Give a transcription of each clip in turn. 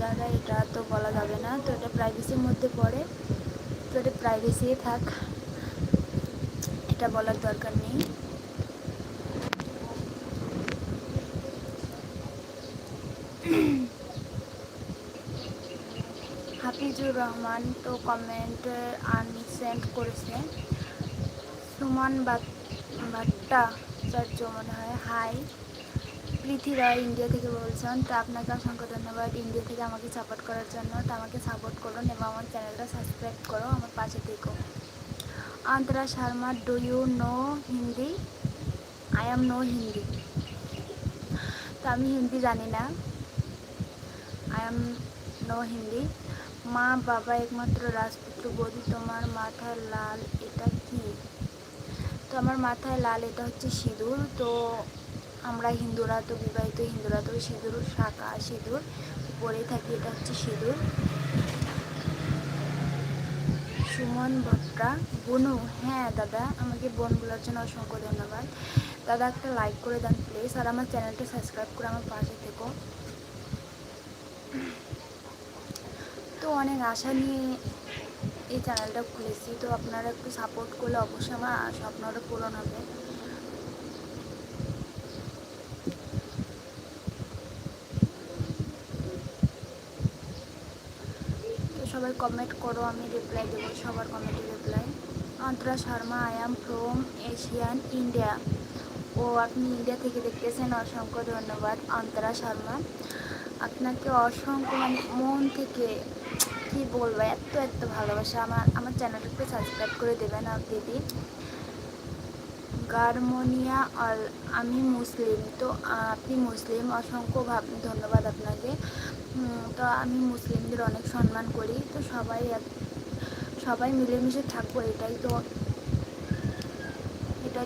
জায়গায় এটা তো বলা যাবে না, তো এটা প্রাইভেসির মধ্যে পড়ে, তো এটা প্রাইভেসি থাক, এটা বলার দরকার নেই। হাফিজুর রহমান তো কমেন্ট আনসেন্ড করেছে। সুমন ভট্টাচার্য মনে হয়, হাই। প্রীতি রায় ইন্ডিয়া থেকে বলছেন, তো আপনাকে অসংখ্য ধন্যবাদ ইন্ডিয়া থেকে আমাকে সাপোর্ট করার জন্য। তো আমাকে সাপোর্ট করুন এবং আমার চ্যানেলটা সাবস্ক্রাইব করো, আমার পাশে থেকো। Antara Sharma, do you know Hindi? I am no Hindi, তো আমি হিন্দি জানি না, আই এম নো হিন্দি। মা বাবা একমাত্র রাজপুত্র, বৌদি তোমার মাথায় লাল এটা কি? তো আমার মাথায় লাল এটা হচ্ছে সিঁদুর। তো আমরা হিন্দুরা তো, বিবাহিত হিন্দুরা তো সিঁদুর, শাঁখা সিঁদুর পরেই থাকি, এটা হচ্ছে সিঁদুর। সুমন ভট্টা, বনু, হ্যাঁ দাদা, আমাকে বোন বলার জন্য অসংখ্য ধন্যবাদ। দাদা একটা লাইক করে দেন প্লিজ, আর আমার চ্যানেলটা সাবস্ক্রাইব করে আমার পাশে থেকো। তো অনেক আশা নিয়ে এই চ্যানেলটা খুলেছি, তো আপনারা একটু সাপোর্ট করলে অবশ্যই আমার স্বপ্নটা পূরণ হবে। তো সবাই কমেন্ট করো, আমি রিপ্লাই দেবো সবার কমেন্টে reply. Antara Sharma, I am from Asian India. ও আপনি ইন্ডিয়া থেকে দেখতেছেন, অসংখ্য ধন্যবাদ অন্তরা শর্মা, আপনাকে অসংখ্য, মানে মন থেকে কি বলবো, এত এত ভালোবাসা। আমার চ্যানেলটাকে সাবস্ক্রাইব করে দেবেন আর দিদি। গার্মোনিয়া অল, আমি মুসলিম, তো আপনি মুসলিম, অসংখ্য ধন্যবাদ আপনাকে। তো আমি মুসলিমদের অনেক সম্মান করি, তো সবাই মিলেমিশে থাকবো, এটাই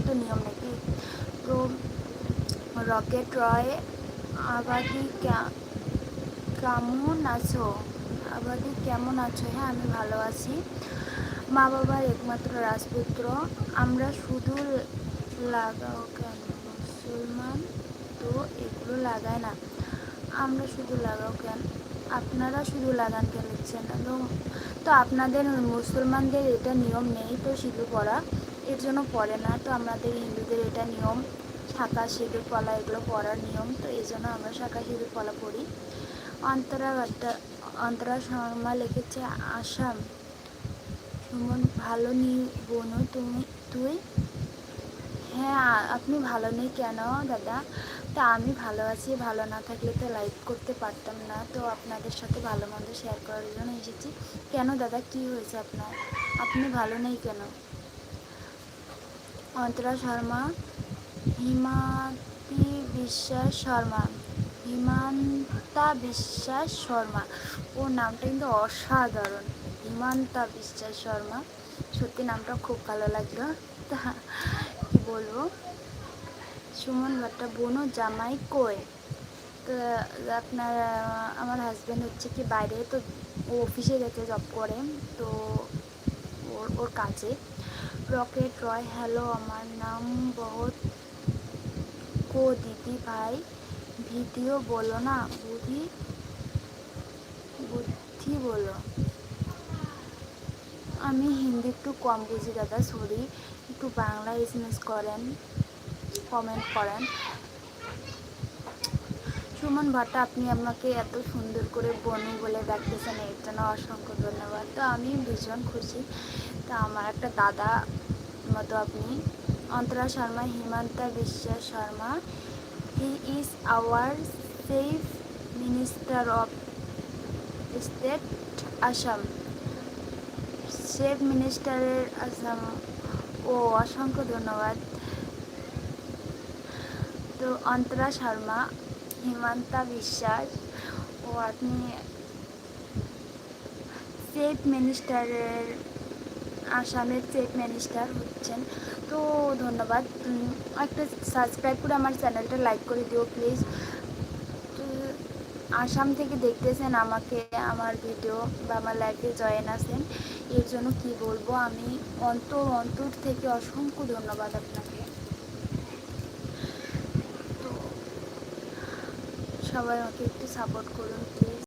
তো নিয়ম নাকি। তো রকেট রয়, আবাদি কেমন আছো? আবাদি কেমন আছো? হ্যাঁ আমি ভালো আছি। মা বাবার একমাত্র রাজপুত্র, আমরা শুধু লাগাও কেন মুসলমান তো এগুলো লাগায় না, আমরা শুধু লাগাও কেন, আপনারা শুধু লাগান কেন লিখছেন? তো আপনাদের মুসলমানদের এটা নিয়ম নেই তো সিঁদুর পরা, এর জন্য পরে না। তো আমাদের হিন্দুদের এটা নিয়ম, শাঁখা সিঁদুর পলা এগুলো পরার নিয়ম, তো এই জন্য আমরা শাঁখা সিঁদুর পলা পরি। অন্তরা শর্মা লিখেছে আসাম। সুমন, ভালো নেই বোনু, তুই? হ্যাঁ আপনি ভালো নেই কেন দাদা? তা আমি ভালো আছি, ভালো না থাকলে তো লাইভ করতে পারতাম না, তো আপনাদের সাথে ভালো মন্দ শেয়ার করার জন্য এসেছি। কেন দাদা, কি হয়েছে আপনার? আপনি ভালো নেই কেন? অন্তরা শর্মা, হিমাতি বিশ্বাস শর্মা, হিমান্তা বিশ্বাস শর্মা, ও নামটা কিন্তু অসাধারণ, হিমান্তা বিশ্বাস শর্মা, সত্যি নামটা খুব ভালো লাগলো, তা কি বলবো। সুমন ভট্টা, বোনো জামাই কই? তো আপনার আমার হাজব্যান্ড হচ্ছে কি বাইরে, তো ও অফিসে গেছে, জব করে, তো ওর কাজে। রকেট রয়, হ্যালো আমার নাম বহুত কো দিদি ভাই, ভিডিও বলো না, বুদ্ধি বলো। আমি হিন্দি একটু কম বুঝি দাদা, সরি, একটু বাংলা এসএমএস করেন, কমেন্ট করেন। সুমন ভট্টা, আপনি আমাকে এত সুন্দর করে বনু বলে ডাকতেছেন, এর জন্য অসংখ্য ধন্যবাদ। তো আমি ভীষণ খুশি, তা আমার একটা দাদা মতো আপনি। Antara Sharma, Himanta Biswa Sarma, he is our chief minister of state Assam. Chief মিনিস্টারের আসাম, ও অসংখ্য ধন্যবাদ। তো অন্তরা শর্মা, হিমান্তা বিশ্বাস, ও আপনি চিফ মিনিস্টারের, আসামের চিফ মিনিস্টার হচ্ছেন, তো ধন্যবাদ। একটা সাবস্ক্রাইব করে আমার চ্যানেলটা লাইক করে দিও প্লিজ। তো আসাম থেকে দেখতেছেন আমাকে, আমার ভিডিও বা আমার লাইফে জয়েন আছেন, এর জন্য কি বলবো, আমি অন্তর থেকে অসংখ্য ধন্যবাদ আপনাকে। তো সবাই আমাকে একটু সাপোর্ট করুন প্লিজ।